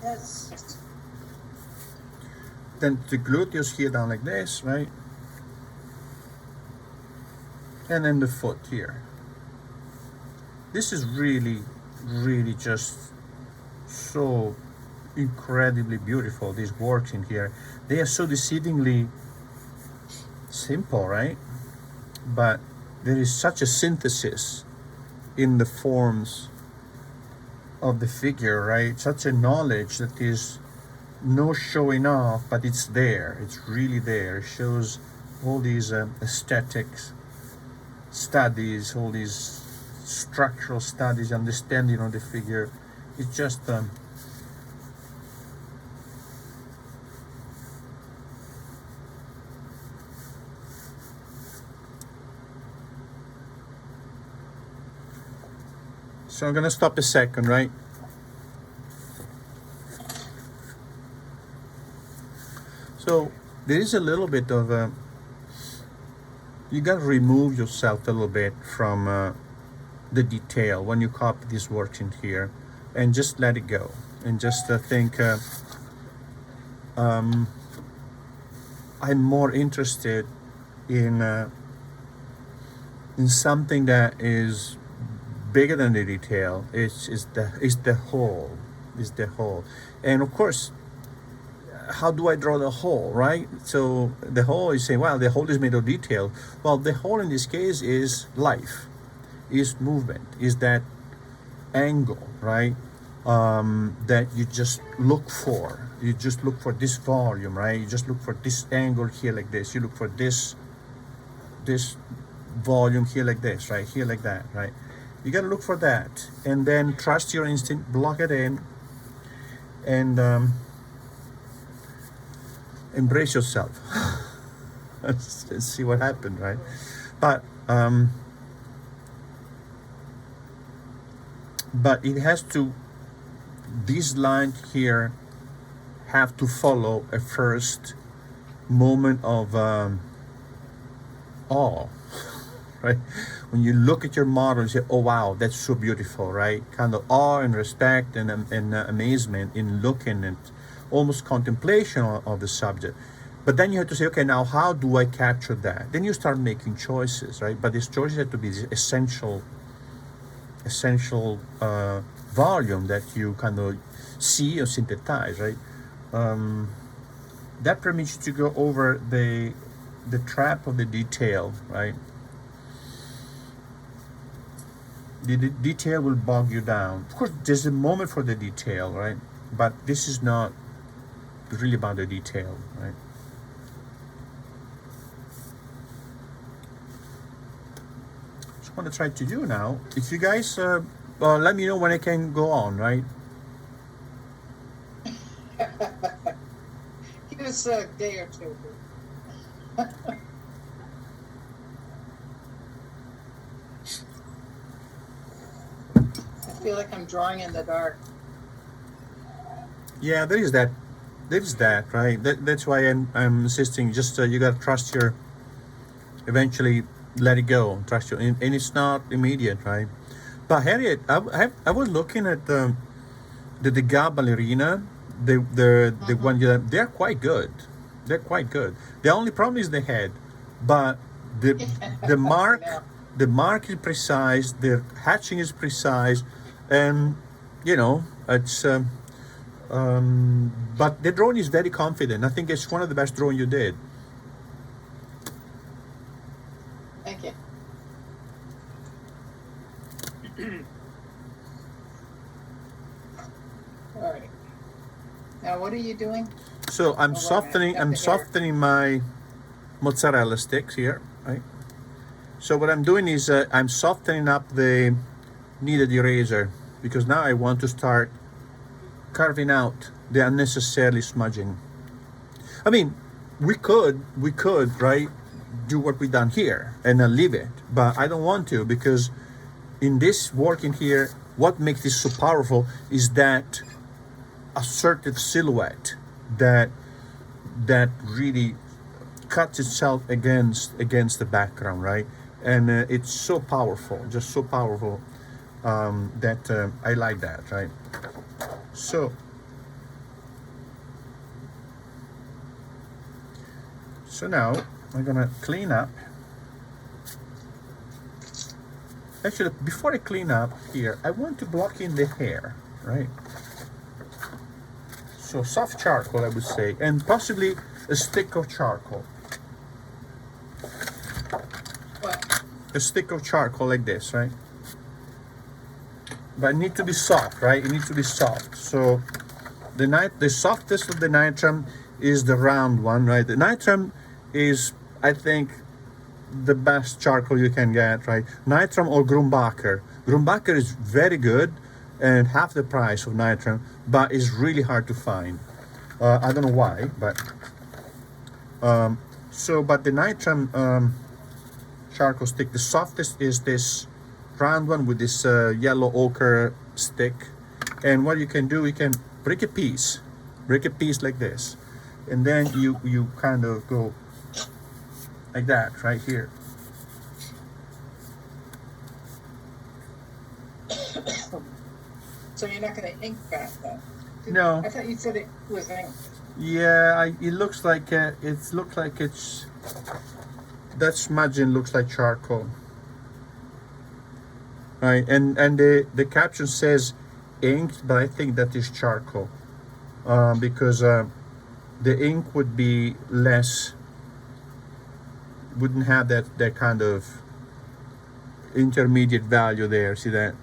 Yes. Then the gluteus here down like this, right? And then the foot here. This is really, really just so incredibly beautiful, these works in here. They are so deceivingly simple, right? But there is such a synthesis in the forms of the figure, right? Such a knowledge that is no showing off, but it's there. It's really there. It shows all these aesthetics studies, all these structural studies, understanding of the figure. It's just so I'm gonna stop a second, right? So there is a little bit of you gotta remove yourself a little bit from the detail when you copy these works in here, and just let it go, and just think I'm more interested in something that is bigger than the detail. It's the whole, is the whole. And of course, how do I draw the whole, right? So the whole is saying, well, the whole is made of detail. Well, the whole in this case is life, is movement, is that angle, right? That you just look for. You just look for this volume, right? You just look for this angle here like this. You look for this volume here like this, right? Here like that, right? You gotta look for that, and then trust your instinct, block it in, and embrace yourself. Let's see what happened, right? But it has to, this line here have to follow a first moment of awe, right? When you look at your model and say, oh wow, that's so beautiful, right? Kind of awe and respect and amazement in looking at, almost contemplation of the subject. But then you have to say, okay, now how do I capture that? Then you start making choices, right? But these choices have to be the essential volume that you kind of see or synthesize, right? That permits you to go over the trap of the detail, right? The detail will bog you down. Of course, there's a moment for the detail, right? But this is not really about the detail, right? So what I try to do now, if you guys let me know when I can go on, right? Give us a day or two. I feel like I'm drawing in the dark. Yeah, there is that. There's that, right? That's why I'm insisting. Just you gotta trust your. Eventually, let it go. Trust your, and it's not immediate, right? But Harriet, I was looking at the Degas ballerina, the one you, they're quite good. They're quite good. The only problem is the head, but the mark No. the mark is precise. The hatching is precise, and you know it's. But the drawing is very confident. I think it's one of the best drawing you did. Thank you. All right. Now, what are you doing? So I'm Oh, wait a minute. softening. Got I'm the hair. softening my mozzarella sticks here, right? So what I'm doing is I'm softening up the kneaded eraser, because now I want to start carving out the unnecessarily smudging. I mean, we could, right, do what we done here and leave it, but I don't want to, because in this work in here, what makes this so powerful is that assertive silhouette that really cuts itself against the background, right? And it's so powerful, just so powerful, that I like that, right? So So now I'm gonna clean up. Actually, before I clean up here, I want to block in the hair, right? So soft charcoal, I would say, and possibly a stick of charcoal. What? A stick of charcoal like this, right? But it needs to be soft, right? It needs to be soft. So the softest of the nitrum is the round one, right? The nitrum is, I think, the best charcoal you can get, right? Nitrum or Grumbacher. Grumbacher is very good and half the price of nitrum, but it's really hard to find. I don't know why, but but the nitrum charcoal stick, the softest is this round one with this yellow ochre stick. And what you can do, you can break a piece like this, and then you kind of go like that right here. So you're not going to ink that then? No. I thought you said it was inked. Yeah, it looks like it's that smudging looks like charcoal, right? And the caption says inked, but I think that is charcoal, because the ink would be less, wouldn't have that kind of intermediate value there. See that?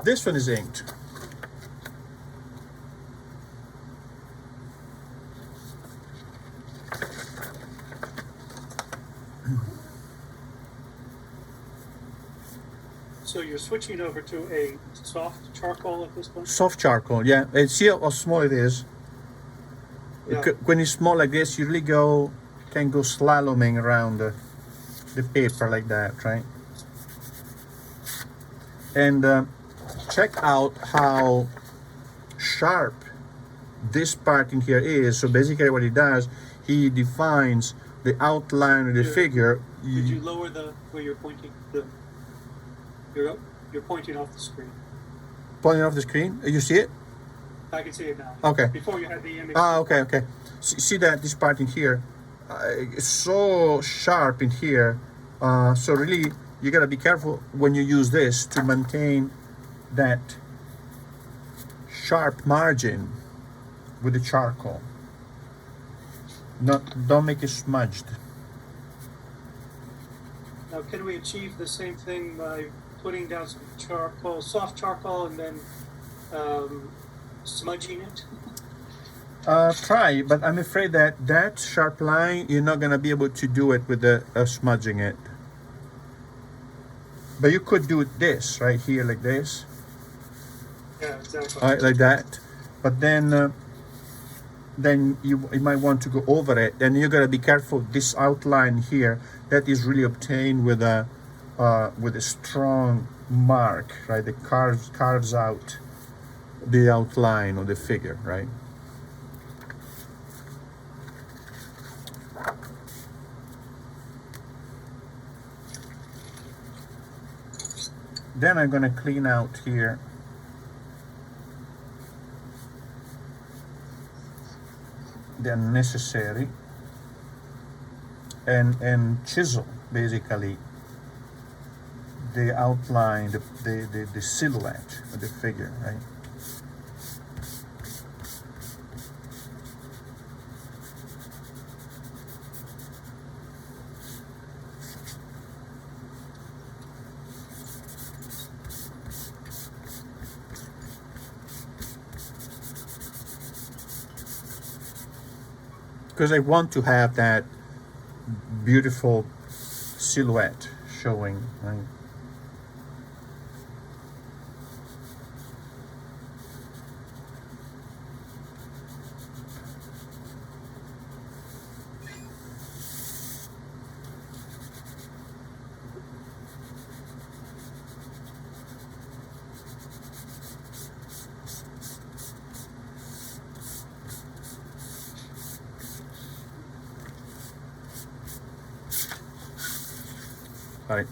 This one is inked. So you're switching over to a soft charcoal at this point? Soft charcoal, yeah. And see how small it is. Yeah. When it's small like this, you really can go slaloming around the paper like that, right? And check out how sharp this part in here is. So basically what he does, he defines the outline of the figure. Did you lower where you're pointing? You're pointing off the screen. Pointing off the screen? You see it? I can see it now. Okay. Before you had the image. Okay. See that this part in here, it's so sharp in here. So really, you gotta be careful when you use this to maintain that sharp margin with the charcoal. Don't make it smudged. Now, can we achieve the same thing by putting down some charcoal, soft charcoal, and then smudging it? Try, but I'm afraid that sharp line, you're not gonna be able to do it with the smudging it. But you could do it this right here, like this. Yeah, exactly. Right, like that. But then you might want to go over it, and you gotta be careful. This outline here, that is really obtained with a strong mark, right? That carves out the outline of the figure, right? Then I'm gonna clean out here the unnecessary and chisel basically the outline, the silhouette of the figure, right? Because I want to have that beautiful silhouette showing, right? Right.